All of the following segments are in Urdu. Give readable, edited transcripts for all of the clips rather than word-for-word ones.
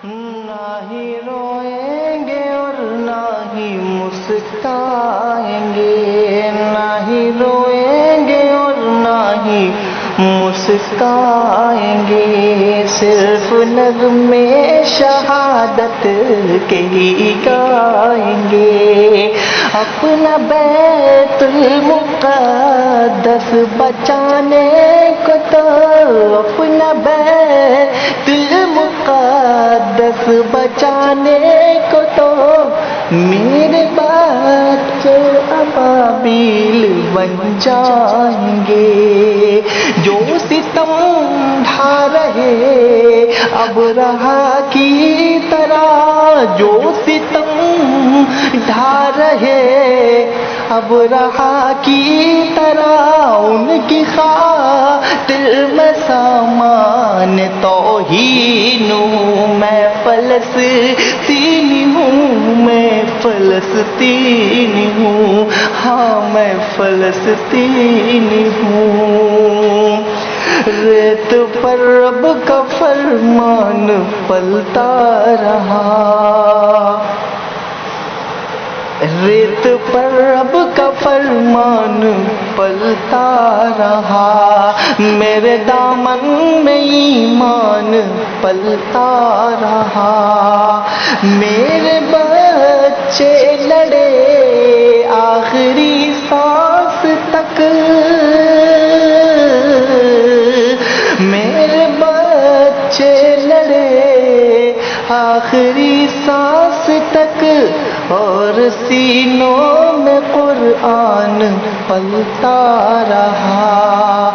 نہ ہی روئیں گے اور نہ ہی مسکرائیں گے، نہ ہی روئیں گے اور نہ ہی مسکرائیں گے، صرف نغمے شہادت کے ہی گائیں گے، اپنا بیت المقدس بچانے کو تو، اپنا بیت المقدس بچانے کو تو میرے بچے ابابیل بن جائیں گے، جو ستم ڈھا رہے ابرہا کی طرح، جو ستم ڈھا رہے ابرہا کی طرح، ان کی خاطر میں سامان توہین ہوں، میں فلسطینی ہوں، میں فلسطینی ہوں، ہاں میں فلسطینی ہوں، ریت پر رب کا فرمان پلتا رہا، ریت پر رب کا فرمان پلتا رہا، میرے دامن میں ایمان پلتا رہا، میرے بچے لڑے آخری سانس تک، میرے بچے لڑے آخری سانس تک، اور سینوں میں قرآن پلتا رہا،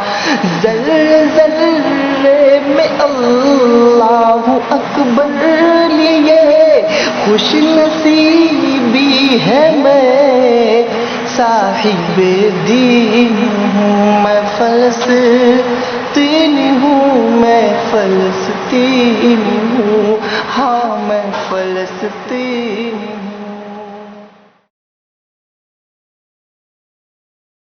ذرے ذرے میں اللہ اکبر لیے خوش نصیبی ہے میں صاحب دین ہوں، میں فلسطینی ہوں، میں فلسطینی ہوں، ہاں میں فلسطینی ہوں۔